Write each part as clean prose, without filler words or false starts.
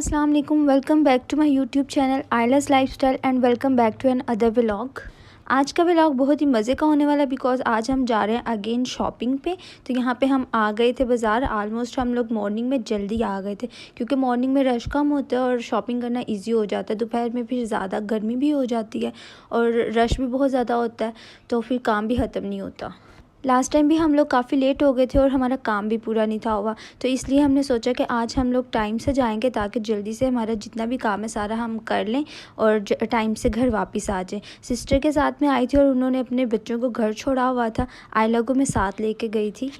अस्सलाम वालेकुम, welcome back to my YouTube channel आइलास lifestyle and welcome back to another vlog. आज का व्लॉग बहुत ही मज़े का होने वाला बिकॉज़ आज हम जा रहे हैं अगेन शॉपिंग पे। तो यहाँ पे हम आ गए थे बाज़ार। ऑलमोस्ट हम लोग मॉर्निंग में जल्दी आ गए थे क्योंकि मॉर्निंग में रश कम होता है और शॉपिंग करना इजी हो जाता है। दोपहर में फिर ज़्यादा गर्मी भी हो जाती है और रश भी बहुत ज़्यादा होता है, तो फिर काम भी ख़त्म नहीं होता। लास्ट टाइम भी हम लोग काफ़ी लेट हो गए थे और हमारा काम भी पूरा नहीं था हुआ, तो इसलिए हमने सोचा कि आज हम लोग टाइम से जाएंगे ताकि जल्दी से हमारा जितना भी काम है सारा हम कर लें और टाइम से घर वापस आ जाएं। सिस्टर के साथ में आई थी और उन्होंने अपने बच्चों को घर छोड़ा हुआ था। आयला को मैं साथ लेके गई थी।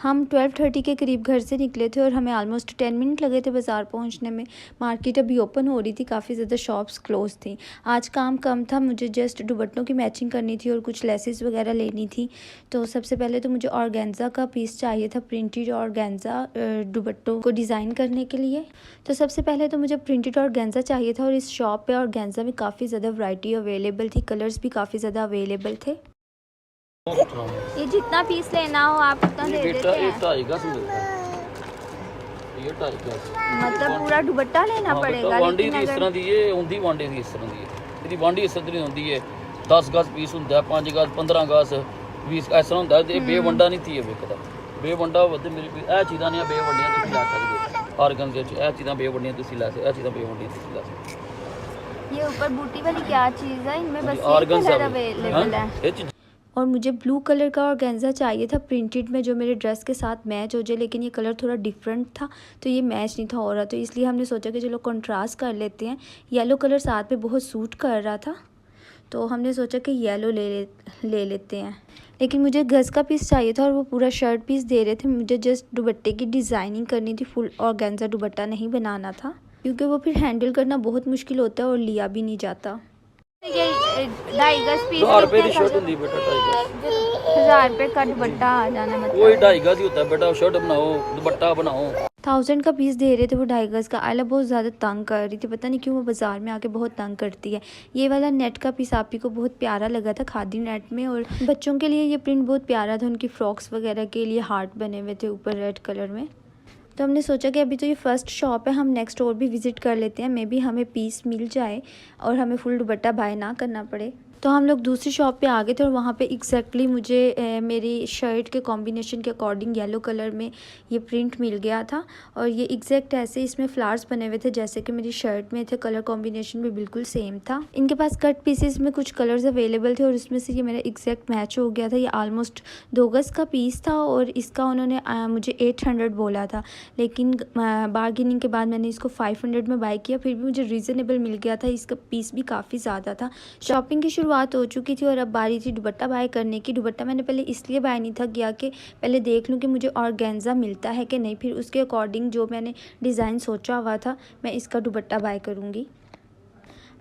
हम 12:30 के करीब घर से निकले थे और हमें ऑलमोस्ट 10 मिनट लगे थे बाज़ार पहुंचने में। मार्केट अभी ओपन हो रही थी, काफ़ी ज़्यादा शॉप्स क्लोज थी। आज काम कम था, मुझे जस्ट दुपट्टों की मैचिंग करनी थी और कुछ लेसेस वगैरह लेनी थी। तो सबसे पहले तो मुझे ऑर्गेन्जा का पीस चाहिए था, प्रिंटेड ऑर्गेन्जा दुपट्टों को डिज़ाइन करने के लिए। तो सबसे पहले तो मुझे प्रिंटेड ऑर्गेन्जा चाहिए था और इस शॉप पे ऑर्गेन्जा में काफ़ी ज़्यादा वैरायटी अवेलेबल थी, कलर्स भी काफ़ी ज़्यादा अवेलेबल थे। ये जितना पीस लेना हो आप उतना दे देते हैं। मतलब पूरा दुपट्टा लेना पड़ेगा। वांडी दी इस तरह दी है, उंदी वांडी दी इस तरह दी है। ਇਹਦੀ ਵਾਂਡੀ ਇਸ ਤਰ੍ਹਾਂ ਦੀ ਹੁੰਦੀ ਹੈ। 10 ਗਜ਼ ਪੀਸ ਹੁੰਦਾ, 5 ਗਜ਼ 15 ਗਜ਼ 20 ਇਸ ਤਰ੍ਹਾਂ ਹੁੰਦਾ। ਇਹ ਬੇਵੰਡਾ ਨਹੀਂ ਥੀ ਵਿਕਦਾ। ਬੇਵੰਡਾ ਵੱਧ ਮੇਰੀ ਇਹ ਚੀਜ਼ਾਂ ਨਹੀਂ ਬੇਵੰਡੀਆਂ ਤੁਸੀਂ ਲੈ ਸਕਦੇ ਹੋ। ਆਰਗਨ ਦੇ ਵਿੱਚ ਇਹ ਚੀਜ਼ਾਂ ਬੇਵੰਡੀਆਂ ਤੁਸੀਂ ਲੈ ਸਕਦੇ, ਇਹ ਚੀਜ਼ਾਂ ਬੇਵੰਡੀਆਂ ਤੁਸੀਂ ਲੈ ਸਕਦੇ। ये ऊपर बूटी वाली क्या चीज़ है? इनमें बस एक कलर अवेलेबल है और मुझे ब्लू कलर का ऑर्गेन्जा चाहिए था प्रिंटेड में जो मेरे ड्रेस के साथ मैच हो जाए, लेकिन ये कलर थोड़ा डिफरेंट था तो ये मैच नहीं था हो रहा, तो इसलिए हमने सोचा कि चलो कंट्रास्ट कर लेते हैं। येलो कलर साथ में बहुत सूट कर रहा था तो हमने सोचा कि येलो ले लेते हैं। लेकिन मुझे गज़ का पीस चाहिए था और वो पूरा शर्ट पीस दे रहे थे। मुझे जस्ट दुपट्टे की डिज़ाइनिंग करनी थी, फुल ऑर्गेन्जा दुपट्टा नहीं बनाना था क्योंकि वो फिर हैंडल करना बहुत मुश्किल होता है और लिया भी नहीं जाता। ये 2.5 गज पीस 1000 रुपए की शर्ट होती है बेटा, 2.5 1000 रुपए का दुपट्टा आ जाना, मतलब कोई 2.5 गज ही होता है बेटा। शर्ट बनाओ, दुपट्टा बनाओ। 1000 का पीस दे रहे थे वो 2.5 गज का। आयला बहुत ज़्यादा तंग कर रही थी, पता नहीं क्यों वो बाज़ार में आके बहुत तंग करती है। ये वाला नेट का पीस आप ही को बहुत प्यारा लगा था, खादी नेट में, और बच्चों के लिए ये प्रिंट बहुत प्यारा था। उनकी फ्रॉक्स वगैरह के लिए हार्ट बने हुए थे ऊपर रेड कलर में। तो हमने सोचा कि अभी तो ये फ़र्स्ट शॉप है, हम नेक्स्ट और भी विज़िट कर लेते हैं, मे बी हमें पीस मिल जाए और हमें फुल दुपट्टा बाय ना करना पड़े। तो हम लोग दूसरी शॉप पे आ गए थे और वहाँ पे एग्जैक्टली मुझे मेरी शर्ट के कॉम्बिनेशन के अकॉर्डिंग येलो कलर में ये प्रिंट मिल गया था और ये एग्जैक्ट ऐसे इसमें फ्लावर्स बने हुए थे जैसे कि मेरी शर्ट में थे। कलर कॉम्बिनेशन भी बिल्कुल सेम था। इनके पास कट पीसेस में कुछ कलर्स अवेलेबल थे और इसमें से ये मेरा एग्जैक्ट मैच हो गया था। ये ऑलमोस्ट 2 गज का पीस था और इसका उन्होंने मुझे 800 बोला था, लेकिन बार्गेनिंग के बाद मैंने इसको 500 में बाय किया। फिर भी मुझे रीज़नेबल मिल गया था, इसका पीस भी काफ़ी ज़्यादा था। शॉपिंग की शुरुआत हो चुकी थी और अब बारी थी दुपट्टा बाय करने की। दुपट्टा मैंने पहले इसलिए बाय नहीं था किया कि पहले देख लूँ कि मुझे ऑर्गेन्जा मिलता है कि नहीं, फिर उसके अकॉर्डिंग जो मैंने डिज़ाइन सोचा हुआ था मैं इसका दुपट्टा बाय करूँगी।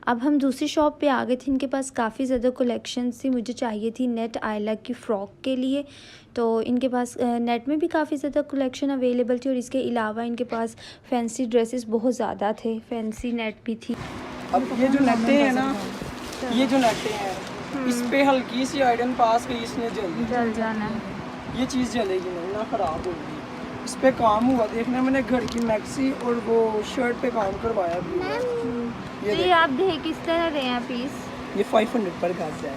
अब हम दूसरी शॉप पे आ गए थे। इनके पास काफ़ी ज़्यादा कलेक्शन थी। मुझे चाहिए थी नेट आयला की फ़्रॉक के लिए, तो इनके पास नेट में भी काफ़ी ज़्यादा कलेक्शन अवेलेबल थी और इसके अलावा इनके पास फैंसी ड्रेसेस बहुत ज़्यादा थे, फैंसी नेट भी थी। अब ये जो नेटें हैं ना, ये जो नेटें हैं इस पे हल्की सी आयरन पास गई, इसने जल जाना है। ये चीज़ जलेगी नहीं ना, ख़राब होगी। इस पे काम हुआ, देखना मैंने घर की मैक्सी और वो शर्ट पे काम करवाया भी। ये आप देख किस तरह रहे हैं पीस? ये 500 पर गज है।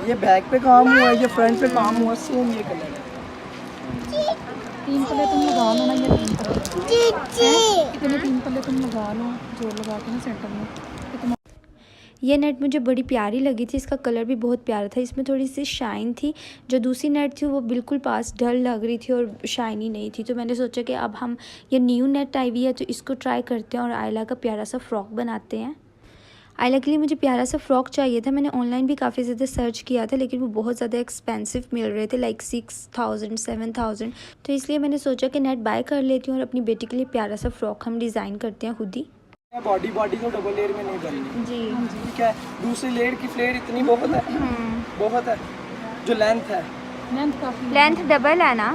ये बैक पे काम हुआ है, ये फ्रंट पे काम हुआ, सेम ये कलर है। 3 पल्ले तुम लगा लो ना, ये 3 पल्ले इतने 3 पल्ले तुम लगा लो, जोड़ लगा के ना सेंटर में। ये नेट मुझे बड़ी प्यारी लगी थी, इसका कलर भी बहुत प्यारा था। इसमें थोड़ी सी शाइन थी, जो दूसरी नेट थी वो बिल्कुल पास डल लग रही थी और शाइनी नहीं थी। तो मैंने सोचा कि अब हम ये न्यू नेट आई हुई है तो इसको ट्राई करते हैं और आयला का प्यारा सा फ़्रॉक बनाते हैं। आयला के लिए मुझे प्यारा सा फ़्रॉक चाहिए था। मैंने ऑनलाइन भी काफ़ी ज़्यादा सर्च किया था लेकिन वो बहुत ज़्यादा एक्सपेंसिव मिल रहे थे, लाइक 6000 7000। तो इसलिए मैंने सोचा कि नेट बाय कर लेती हूँ और अपनी बेटी के लिए प्यारा सा फ़्रॉक हम डिज़ाइन करते हैं खुद ही। बॉडी तो डबल लेयर में नहीं बननी जी, ठीक है। दूसरी लेयर की फ्लेयर इतनी बहुत है, बहुत है। जो लेंथ है, लेंथ काफी, लेंथ डबल है ना,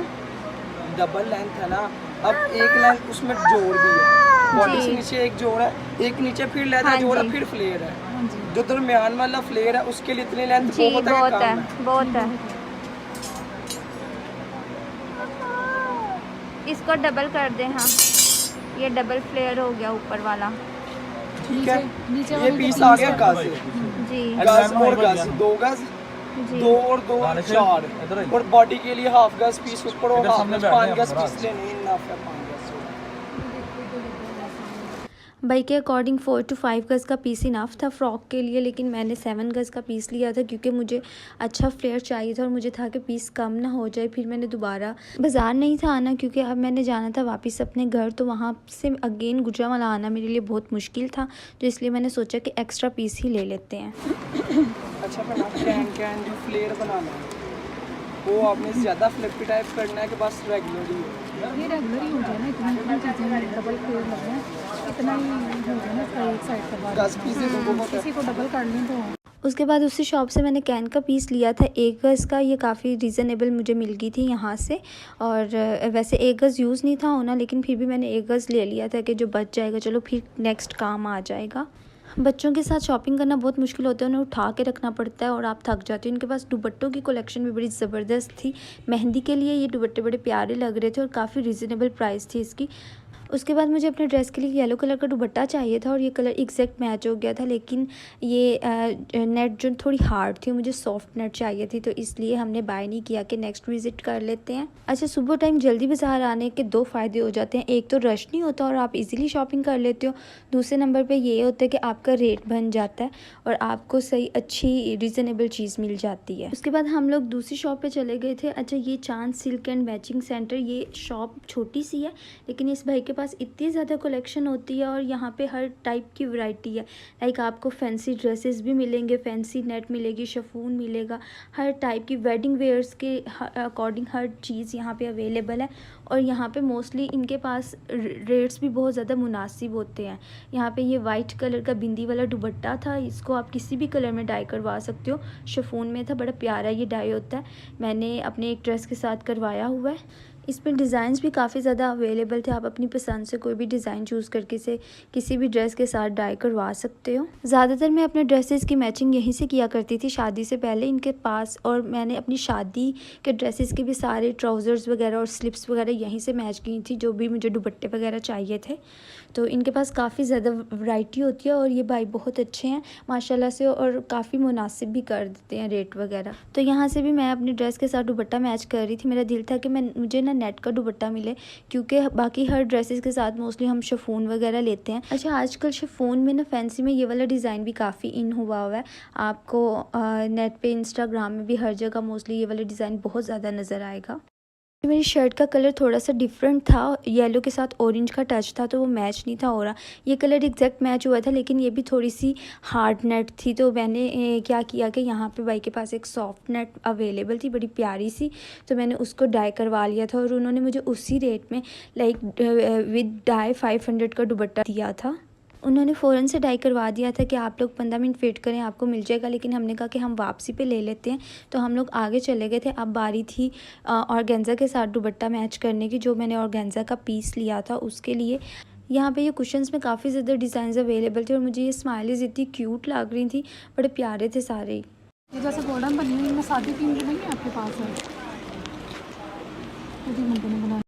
डबल लेंथ है ना। अब एक लेंथ उसमें जोड़ भी है, बॉडी से नीचे एक जोड़ है, एक नीचे फिर लेंथ है जोड़ है, फिर फ्लेयर है। जो दरमियान वाला फ्लेयर है उसके लिए इतनी लेंथ बहुत है, बहुत है। इसको डबल कर दे। हाँ, ये डबल फ्लेयर हो गया ऊपर वाला। ठीक है, नीचे ये वाले पीस जो आ तीन गया सौ- गज जी गज और गज, 2 गज, जी 2 और 2 4, और बॉडी के लिए हाफ गज पीस ऊपर और हाफ गज 5 गज पीस लेने हैं, इनफ है 5 गज। भाई के अकॉर्डिंग 4 to 5 गज़ का पीस इनफ था फ़्रॉक के लिए, लेकिन मैंने 7 गज़ का पीस लिया था क्योंकि मुझे अच्छा फ्लेयर चाहिए था और मुझे था कि पीस कम ना हो जाए। फिर मैंने दोबारा बाज़ार नहीं था आना क्योंकि अब मैंने जाना था वापस अपने घर, तो वहाँ से अगेन गुजरांवाला आना मेरे लिए बहुत मुश्किल था, तो इसलिए मैंने सोचा कि एक्स्ट्रा पीस ही ले लेते हैं। अच्छा बना कैन जो फ्लेयर बनाना है वो आपने ज़्यादा फ्लिपी टाइप करना है कि बस रेगुलर ही हो? ये रेगुलर ही हो जाए ना, इतनी चीज़ें डबल फ्लेयर लग रहे हैं, इतना ही हो जाए ना, इसका एक साइड करवा गज पीस ही तो बहुत है। किसी को डबल कर लें तो। उसके बाद उसी शॉप से मैंने कैन का पीस लिया था 1 गज़ का। ये काफ़ी रीज़नेबल मुझे मिल गई थी यहाँ से, और वैसे 1 गज़ यूज़ नहीं था होना, लेकिन फिर भी मैंने 1 गज़ ले लिया था कि जो बच जाएगा चलो फिर नेक्स्ट काम आ जाएगा। बच्चों के साथ शॉपिंग करना बहुत मुश्किल होता है, उन्हें उठा के रखना पड़ता है और आप थक जाते हो। इनके पास दुपट्टों की कलेक्शन भी बड़ी ज़बरदस्त थी। मेहंदी के लिए ये दुपट्टे बड़े प्यारे लग रहे थे और काफ़ी रीज़नेबल प्राइस थी इसकी। उसके बाद मुझे अपने ड्रेस के लिए येलो कलर का दुपट्टा चाहिए था और ये कलर एग्जैक्ट मैच हो गया था, लेकिन ये नेट जो थोड़ी हार्ड थी, मुझे सॉफ्ट नेट चाहिए थी, तो इसलिए हमने बाय नहीं किया कि नेक्स्ट विज़िट कर लेते हैं। अच्छा, सुबह टाइम जल्दी बाज़ार आने के 2 फ़ायदे हो जाते हैं। एक तो रश नहीं होता और आप इजीली शॉपिंग कर लेते हो। दूसरे नंबर पे ये होता है कि आपका रेट बन जाता है और आपको सही अच्छी रीज़नेबल चीज़ मिल जाती है। उसके बाद हम लोग दूसरी शॉप पे चले गए थे। अच्छा, ये चांद सिल्क एंड मैचिंग सेंटर, ये शॉप छोटी सी है लेकिन इस भाई के पास इतनी ज़्यादा कलेक्शन होती है और यहाँ पे हर टाइप की वैरायटी है। लाइक आपको फैंसी ड्रेसेस भी मिलेंगे, फैंसी नेट मिलेगी, शिफॉन मिलेगा, हर टाइप की वेडिंग वेयर्स के अकॉर्डिंग हर चीज़ यहाँ पे अवेलेबल है। और यहाँ पे मोस्टली इनके पास रेट्स भी बहुत ज़्यादा मुनासिब होते हैं। यहाँ पे ये वाइट कलर का बिंदी वाला दुपट्टा था, इसको आप किसी भी कलर में डाई करवा सकते हो। शिफॉन में था, बड़ा प्यारा ये डाई होता है। मैंने अपने एक ड्रेस के साथ करवाया हुआ है। इस पर डिज़ाइंस भी काफ़ी ज़्यादा अवेलेबल थे। आप अपनी पसंद से कोई भी डिज़ाइन चूज़ करके से किसी भी ड्रेस के साथ डाई करवा सकते हो। ज़्यादातर मैं अपने ड्रेसेस की मैचिंग यहीं से किया करती थी शादी से पहले इनके पास, और मैंने अपनी शादी के ड्रेसेस के भी सारे ट्राउज़र्स वगैरह और स्लिप्स वगैरह यहीं से मैच की थी, जो भी मुझे दुपट्टे वगैरह चाहिए थे। तो इनके पास काफ़ी ज़्यादा वैरायटी होती है और ये भाई बहुत अच्छे हैं माशाल्लाह से, और काफ़ी मुनासिब भी कर देते हैं रेट वगैरह। तो यहाँ से भी मैं अपनी ड्रेस के साथ दुपट्टा मैच कर रही थी। मेरा दिल था कि मुझे ना नेट का दुपट्टा मिले, क्योंकि बाकी हर ड्रेसेस के साथ मोस्टली हम शिफॉन वगैरह लेते हैं। अच्छा, आजकल शिफॉन में ना फैंसी में ये वाला डिज़ाइन भी काफ़ी इन हुआ है। आपको नेट पे इंस्टाग्राम में भी हर जगह मोस्टली ये वाला डिज़ाइन बहुत ज़्यादा नज़र आएगा। मेरी शर्ट का कलर थोड़ा सा डिफरेंट था, येलो के साथ ऑरेंज का टच था, तो वो मैच नहीं था हो रहा। ये कलर एग्जैक्ट मैच हुआ था, लेकिन ये भी थोड़ी सी हार्ड नेट थी, तो मैंने क्या किया कि यहाँ पे भाई के पास एक सॉफ्ट नेट अवेलेबल थी बड़ी प्यारी सी, तो मैंने उसको डाई करवा लिया था और उन्होंने मुझे उसी रेट में लाइक विद डाई 500 का दुपट्टा दिया था। उन्होंने फ़ौरन से डाई करवा दिया था कि आप लोग 15 मिनट वेट करें, आपको मिल जाएगा, लेकिन हमने कहा कि हम वापसी पे ले लेते हैं, तो हम लोग आगे चले गए थे। अब बारी थी ऑर्गेन्जा के साथ दुपट्टा मैच करने की, जो मैंने ऑर्गेन्जा का पीस लिया था उसके लिए। यहाँ पे ये कुशन्स में काफ़ी ज़्यादा डिज़ाइन अवेलेबल थे और मुझे ये स्माइलीज़ इतनी क्यूट लग रही थी, बड़े प्यारे थे सारे। ये जैसे गोल्डन बनी हुई में शादी पिन नहीं है आपके पास है, बना।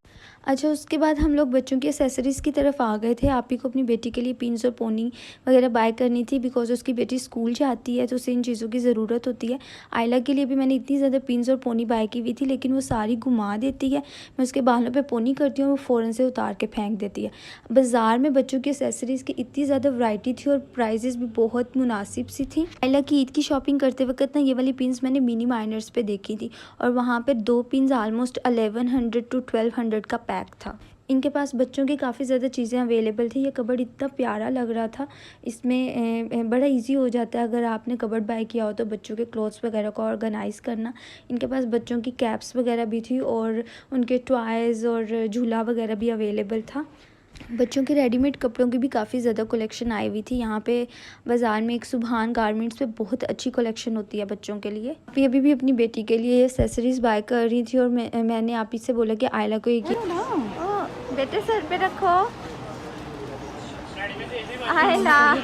अच्छा, उसके बाद हम लोग बच्चों की एसेसरीज़ की तरफ आ गए थे। आप ही को अपनी बेटी के लिए पिन्स और पोनी वगैरह बाय करनी थी, बिकॉज उसकी बेटी स्कूल जाती है तो उसे इन चीज़ों की ज़रूरत होती है। आयला के लिए भी मैंने इतनी ज़्यादा पिन्स और पोनी बाय की हुई थी, लेकिन वो सारी घुमा देती है। मैं उसके बालों पे पोनी करती हूँ, वो फ़ौरन से उतार के फेंक देती है। बाज़ार में बच्चों की एसेसरीज़ की इतनी ज़्यादा वैरायटी थी और प्राइजेज़ भी बहुत मुनासिब सी थी। आयला की ईद की शॉपिंग करते वक्त ना ये वाली पिन्स मैंने मिनी माइनर्स पे देखी थी और वहाँ पर 2 पिन्स ऑलमोस्ट 1100 to 1200 का पैक था। इनके पास बच्चों की काफ़ी ज़्यादा चीज़ें अवेलेबल थी। ये कबर्ड इतना प्यारा लग रहा था, इसमें बड़ा इजी हो जाता है अगर आपने कबर्ड बाय किया हो तो बच्चों के क्लोथ्स वगैरह को ऑर्गेनाइज़ करना। इनके पास बच्चों की कैप्स वगैरह भी थी और उनके टॉयज़ और झूला वगैरह भी अवेलेबल था। बच्चों के रेडीमेड कपड़ों की भी काफ़ी ज़्यादा कलेक्शन आई हुई थी। यहाँ पे बाज़ार में एक सुभान गारमेंट्स पे बहुत अच्छी कलेक्शन होती है बच्चों के लिए। अभी भी अपनी बेटी के लिए एक्सेसरीज़ बाय कर रही थी और मैंने आप ही से बोला कि आयला को एक बेटे सर पे रखो। आयला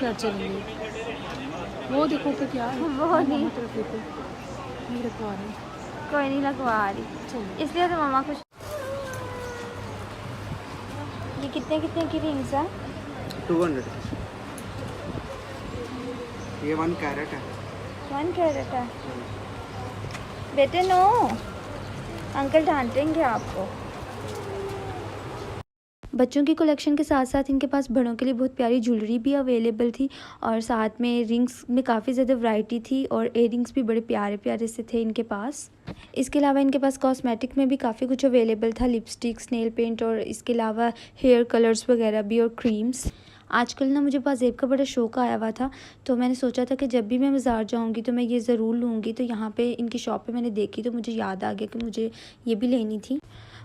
वो देखो तो क्या है, वो नहीं रखवा रही, कोई नहीं लगवा रही, इसलिए तो मम्मा कुछ ये कितने कितने की रिंग्स है? 200। ये 1 कैरेट है। 1 कैरेट है। बेटे नो, अंकल डांटेंगे आपको। बच्चों की कलेक्शन के साथ साथ इनके पास बड़ों के लिए बहुत प्यारी ज्वेलरी भी अवेलेबल थी और साथ में रिंग्स में काफ़ी ज़्यादा वैरायटी थी और इयररिंग्स भी बड़े प्यारे प्यारे से थे इनके पास। इसके अलावा इनके पास कॉस्मेटिक में भी काफ़ी कुछ अवेलेबल था, लिपस्टिक्स, नेल पेंट और इसके अलावा हेयर कलर्स वगैरह भी और क्रीम्स। आजकल ना मुझे पाजेब का बड़ा शौक आया हुआ था, तो मैंने सोचा था कि जब भी मैं बाज़ार जाऊंगी तो मैं ये ज़रूर लूँगी। तो यहाँ पे इनकी शॉप पे मैंने देखी तो मुझे याद आ गया कि मुझे ये भी लेनी थी।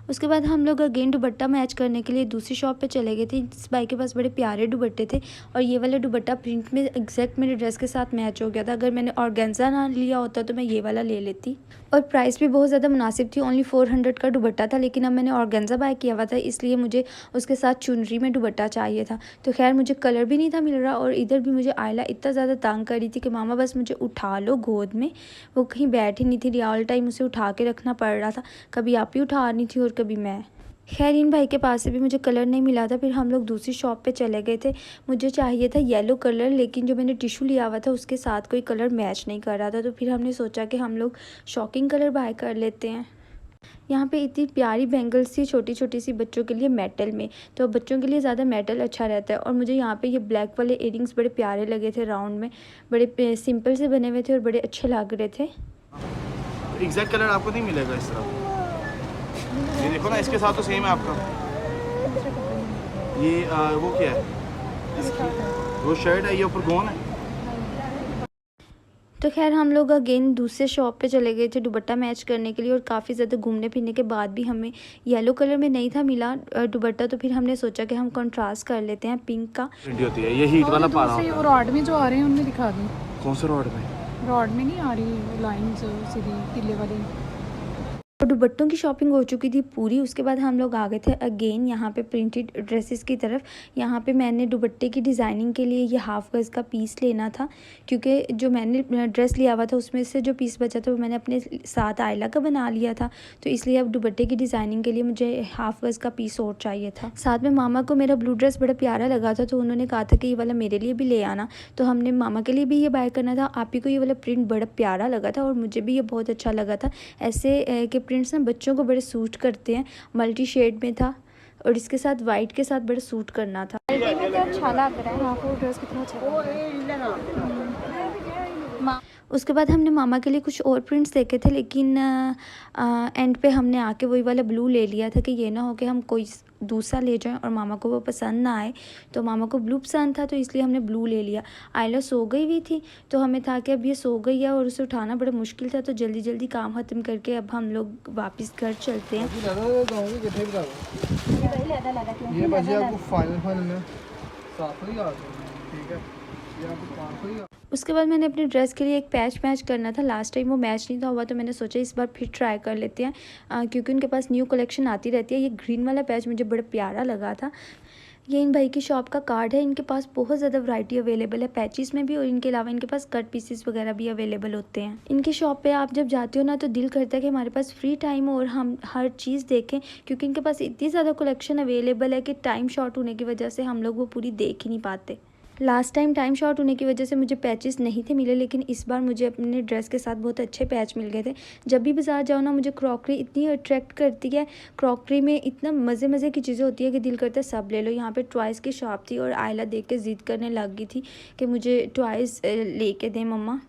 उसके बाद हम लोग अगेन दुपट्टा मैच करने के लिए दूसरी शॉप पे चले गए थे। इस भाई के पास बड़े प्यारे दुपट्टे थे और ये वाला दुपट्टा प्रिंट में एग्जैक्ट मेरे ड्रेस के साथ मैच हो गया था। अगर मैंने ऑर्गेन्जा ना लिया होता तो मैं ये वाला ले लेती। और प्राइस भी बहुत ज़्यादा मुनासिब थी, ओनली 400 का दुपट्टा था। लेकिन अब मैंने ऑर्गेन्जा बाय किया हुआ था, इसलिए मुझे उसके साथ चुनरी में दुपट्टा चाहिए था। तो खैर मुझे कलर भी नहीं था मिल रहा और इधर भी मुझे आयला इतना ज़्यादा तंग कर रही थी कि मामा बस मुझे उठा लो गोद में। वो कहीं बैठ ही नहीं थी, ऑल टाइम उसे उठा के रखना पड़ रहा था, कभी आप ही उठा रही थी और कभी मैं। खैर इन भाई के पास से भी मुझे कलर नहीं मिला था। फिर हम लोग दूसरी शॉप पे चले गए थे। मुझे चाहिए था येलो कलर, लेकिन जो मैंने टिशू लिया हुआ था उसके साथ कोई कलर मैच नहीं कर रहा था। तो फिर हमने सोचा कि हम लोग शॉकिंग कलर बाय कर लेते हैं। यहाँ पे इतनी प्यारी बैंगल्स थी छोटी छोटी सी बच्चों के लिए मेटल में, तो बच्चों के लिए ज़्यादा मेटल अच्छा रहता है। और मुझे यहाँ पे ये ब्लैक वाले इयररिंग्स बड़े प्यारे लगे थे, राउंड में बड़े सिंपल से बने हुए थे और बड़े अच्छे लग रहे थे। एग्जैक्ट कलर आपको नहीं मिलेगा इस तरह। ये देखो ना, इसके साथ तो सेम है आपका। ये वो क्या है इसकी? वो शर्ट है, ये ऊपर गोन है। तो खैर हम लोग अगेन दूसरे शॉप पे चले गए थे दुपट्टा मैच करने के लिए और काफ़ी ज़्यादा घूमने फिरने के बाद भी हमें येलो कलर में नहीं था मिला दुपट्टा। तो फिर हमने सोचा कि हम कंट्रास्ट कर लेते हैं पिंक का। होती है ये हीट वाला पारा वो रॉड में जो आ रहे हैं उनमें दिखा दी। कौन सा रॉड में? रॉड में नहीं आ रही लाइंस सीधी तिल्ले वाली। और दुपट्टों की शॉपिंग हो चुकी थी पूरी। उसके बाद हम लोग आ गए थे अगेन यहाँ पे प्रिंटेड ड्रेसेस की तरफ। यहाँ पे मैंने दुपट्टे की डिज़ाइनिंग के लिए ये हाफ गज़ का पीस लेना था, क्योंकि जो मैंने ड्रेस लिया हुआ था उसमें से जो पीस बचा था वो मैंने अपने साथ आयला का बना लिया था। तो इसलिए अब दुपट्टे की डिज़ाइनिंग के लिए मुझे हाफ गज़ का पीस और चाहिए था। साथ में मामा को मेरा ब्लू ड्रेस बड़ा प्यारा लगा था, तो उन्होंने कहा था कि ये वाला मेरे लिए भी ले आना। तो हमने मामा के लिए भी ये बाय करना था। आप ही को ये वाला प्रिंट बड़ा प्यारा लगा था और मुझे भी ये बहुत अच्छा लगा था। ऐसे के प्रिंट्स ना बच्चों को बड़े सूट करते हैं। मल्टी शेड में था और इसके साथ वाइट के साथ बड़ा सूट करना था। में तो अच्छा लग रहा है। हाँ वो ड्रेस कितना अच्छा है। उसके बाद हमने मामा के लिए कुछ और प्रिंट्स देखे थे, लेकिन एंड पे हमने आके वही वाला ब्लू ले लिया था कि ये ना हो कि हम कोई दूसरा ले जाएं और मामा को वो पसंद ना आए। तो मामा को ब्लू पसंद था तो इसलिए हमने ब्लू ले लिया। आयला सो गई हुई थी तो हमें था कि अब ये सो गई है और उसे उठाना बड़ा मुश्किल था, तो जल्दी जल्दी काम ख़त्म करके अब हम लोग वापस घर चलते हैं। ये बाजी आपको फाइनल में 700 ही आ गए, ठीक है। ये आपको 500 ही। उसके बाद मैंने अपने ड्रेस के लिए एक पैच मैच करना था। लास्ट टाइम वो मैच नहीं था हुआ, तो मैंने सोचा इस बार फिर ट्राई कर लेते हैं, क्योंकि उनके पास न्यू कलेक्शन आती रहती है। ये ग्रीन वाला पैच मुझे बड़ा प्यारा लगा था। ये इन भाई की शॉप का कार्ड है। इनके पास बहुत ज़्यादा वैरायटी अवेलेबल है पैचेस में भी, और इनके अलावा इनके पास कट पीसेस वगैरह भी अवेलेबल होते हैं। इनकी शॉप पे आप जब जाते हो ना तो दिल करता है कि हमारे पास फ्री टाइम हो और हम हर चीज़ देखें, क्योंकि इनके पास इतनी ज़्यादा कलेक्शन अवेलेबल है कि टाइम शॉर्ट होने की वजह से हम लोग वो पूरी देख ही नहीं पाते। लास्ट टाइम टाइम शॉर्ट होने की वजह से मुझे पैचेस नहीं थे मिले, लेकिन इस बार मुझे अपने ड्रेस के साथ बहुत अच्छे पैच मिल गए थे। जब भी बाज़ार जाओ ना मुझे क्रॉकरी इतनी अट्रैक्ट करती है। क्रॉकरी में इतना मज़े मज़े की चीज़ें होती है कि दिल करता है सब ले लो। यहाँ पे टॉयज़ की शॉप थी और आयला देख के ज़िद करने लग गई थी कि मुझे टॉयज़ लेके दें मम्मा।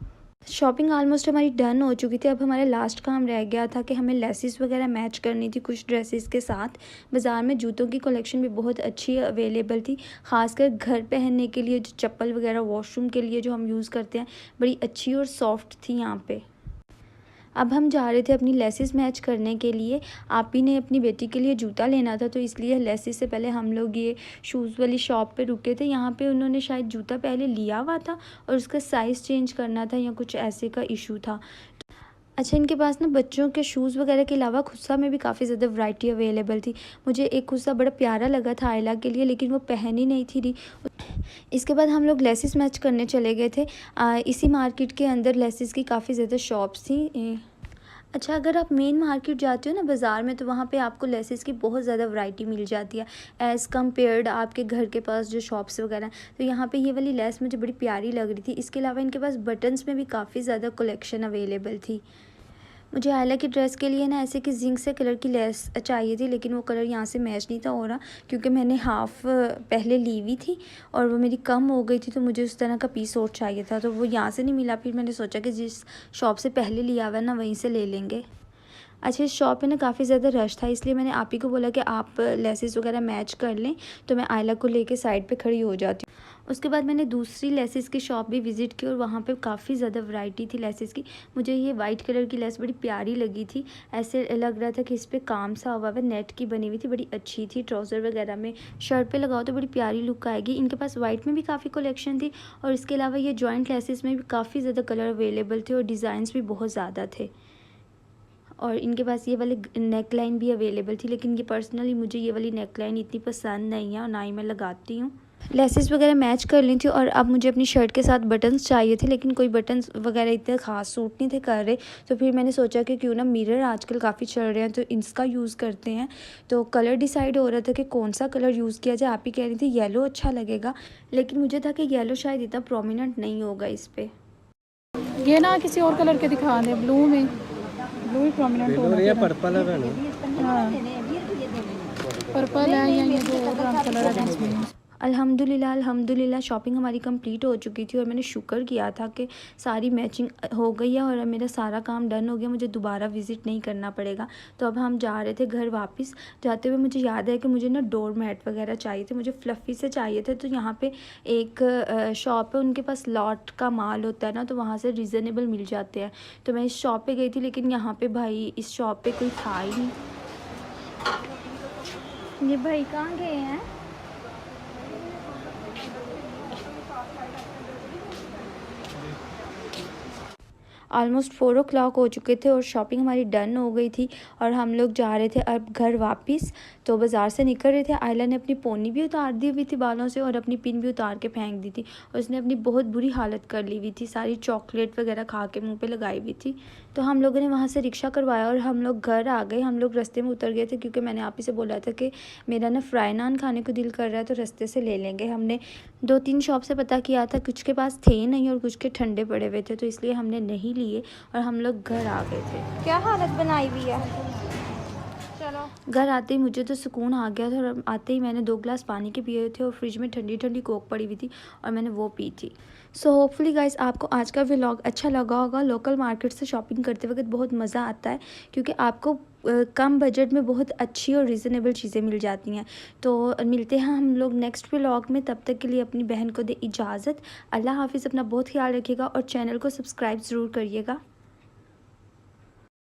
शॉपिंग ऑलमोस्ट हमारी डन हो चुकी थी। अब हमारा लास्ट काम रह गया था कि हमें लेसिस वगैरह मैच करनी थी कुछ ड्रेसेस के साथ। बाज़ार में जूतों की कलेक्शन भी बहुत अच्छी अवेलेबल थी, ख़ासकर घर पहनने के लिए, जो चप्पल वगैरह वॉशरूम के लिए जो हम यूज़ करते हैं, बड़ी अच्छी और सॉफ्ट थी यहाँ पे। अब हम जा रहे थे अपनी लेसिस मैच करने के लिए। आप ही ने अपनी बेटी के लिए जूता लेना था, तो इसलिए लेसिस से पहले हम लोग ये शूज़ वाली शॉप पे रुके थे। यहाँ पे उन्होंने शायद जूता पहले लिया हुआ था और उसका साइज़ चेंज करना था या कुछ ऐसे का इशू था। अच्छा, इनके पास ना बच्चों के शूज़ वगैरह के अलावा खुस्सा में भी काफ़ी ज़्यादा वैरायटी अवेलेबल थी। मुझे एक खुस्सा बड़ा प्यारा लगा था आयला के लिए, लेकिन वो पहन ही नहीं थी। इसके बाद हम लोग लेसिस मैच करने चले गए थे। इसी मार्केट के अंदर लेसिस की काफ़ी ज़्यादा शॉप्स थी। अच्छा, अगर आप मेन मार्केट जाते हो ना बाज़ार में, तो वहाँ पे आपको लेसेस की बहुत ज़्यादा वैरायटी मिल जाती है एज़ कम्पेयर्ड आपके घर के पास जो शॉप्स वगैरह हैं। तो यहाँ पे ये वाली लेस मुझे बड़ी प्यारी लग रही थी। इसके अलावा इनके पास बटन्स में भी काफ़ी ज़्यादा कलेक्शन अवेलेबल थी। मुझे आयला की ड्रेस के लिए ना ऐसे कि जिंक से कलर की लेस चाहिए थी, लेकिन वो कलर यहाँ से मैच नहीं था हो रहा, क्योंकि मैंने हाफ़ पहले ली हुई थी और वो मेरी कम हो गई थी, तो मुझे उस तरह का पीस और चाहिए था, तो वो यहाँ से नहीं मिला। फिर मैंने सोचा कि जिस शॉप से पहले लिया हुआ है ना वहीं से ले लेंगे। अच्छा, इस शॉप पे ना काफ़ी ज़्यादा रश था, इसलिए मैंने आप ही को बोला कि आप लेसेस वगैरह मैच कर लें, तो मैं आयला को लेके साइड पे खड़ी हो जाती हूँ। उसके बाद मैंने दूसरी लेसेस की शॉप भी विज़िट की और वहाँ पे काफ़ी ज़्यादा वैरायटी थी लेसेस की। मुझे ये वाइट कलर की लेस बड़ी प्यारी लगी थी, ऐसे लग रहा था कि इस पर काम सा हुआ है, नेट की बनी हुई थी, बड़ी अच्छी थी। ट्राउज़र वगैरह में शर्ट पे लगाओ तो बड़ी प्यारी लुक आएगी। इनके पास वाइट में भी काफ़ी कलेक्शन थी और इसके अलावा ये जॉइंट लेसेस में भी काफ़ी ज़्यादा कलर अवेलेबल थे और डिज़ाइंस भी बहुत ज़्यादा थे। और इनके पास ये वाले नेक लाइन भी अवेलेबल थी, लेकिन ये पर्सनली मुझे ये वाली नेक लाइन इतनी पसंद नहीं है और ना ही मैं लगाती हूँ। लेसेस वगैरह मैच कर ली थी और अब मुझे अपनी शर्ट के साथ बटन्स चाहिए थे, लेकिन कोई बटन्स वगैरह इतने ख़ास सूट नहीं थे कर रहे। तो फिर मैंने सोचा कि क्यों ना मिरर आजकल काफ़ी चल रहे हैं तो इसका यूज़ करते हैं। तो कलर डिसाइड हो रहा था कि कौन सा कलर यूज़ किया जाए। आप ही कह रही थी येलो अच्छा लगेगा, लेकिन मुझे था कि येलो शायद इतना प्रोमिनेंट नहीं होगा इस पर। ये ना किसी और कलर के दिखा दे, ब्लू में, ब्लू ही प्रोमिनेंट होना चाहिए। पर्पल है हाँ, पर्पल है या ये जो और कलर है इसमें। अल्हम्दुलिल्लाह शॉपिंग हमारी कंप्लीट हो चुकी थी और मैंने शुक्र किया था कि सारी मैचिंग हो गई है और मेरा सारा काम डन हो गया, मुझे दोबारा विज़िट नहीं करना पड़ेगा। तो अब हम जा रहे थे घर वापस। जाते हुए मुझे याद है कि मुझे ना डोर मैट वगैरह चाहिए थे, मुझे फ्लफ़ी से चाहिए थे। तो यहाँ पे एक शॉप है, उनके पास लॉट का माल होता है ना, तो वहाँ से रिज़नेबल मिल जाते हैं। तो मैं इस शॉप पर गई थी, लेकिन यहाँ पर भाई इस शॉप पर कोई था ही नहीं। ये भाई कहाँ गए हैं? ऑलमोस्ट 4 o'clock हो चुके थे और शॉपिंग हमारी डन हो गई थी और हम लोग जा रहे थे अब घर वापस। तो बाज़ार से निकल रहे थे, आयला ने अपनी पोनी भी उतार दी हुई थी बालों से और अपनी पिन भी उतार के फेंक दी थी और उसने अपनी बहुत बुरी हालत कर ली हुई थी, सारी चॉकलेट वगैरह खा के मुंह पे लगाई हुई थी। तो हम लोगों ने वहाँ से रिक्शा करवाया और हम लोग घर आ गए। हम लोग रास्ते में उतर गए थे क्योंकि मैंने आप ही से बोला था कि मेरा ना फ्राई नान खाने को दिल कर रहा है, तो रास्ते से ले लेंगे। हमने 2-3 शॉप से पता किया था, कुछ के पास थे नहीं और कुछ के ठंडे पड़े हुए थे, तो इसलिए हमने नहीं लिए और हम लोग घर आ गए थे। क्या हालत बनाई हुई है। चलो, घर आते ही मुझे तो सुकून आ गया था और आते ही मैंने 2 गिलास पानी के पिए थे और फ्रिज में ठंडी ठंडी कोक पड़ी हुई थी और मैंने वो पी थी। सो होपफुली गाइस आपको आज का व्लॉग अच्छा लगा होगा। लोकल मार्केट से शॉपिंग करते वक्त बहुत मज़ा आता है क्योंकि आपको कम बजट में बहुत अच्छी और रीज़नेबल चीज़ें मिल जाती हैं। तो मिलते हैं हम लोग नेक्स्ट व्लॉग में, तब तक के लिए अपनी बहन को दे इजाज़त। अल्लाह हाफिज़, अपना बहुत ख्याल रखिएगा और चैनल को सब्सक्राइब ज़रूर करिएगा।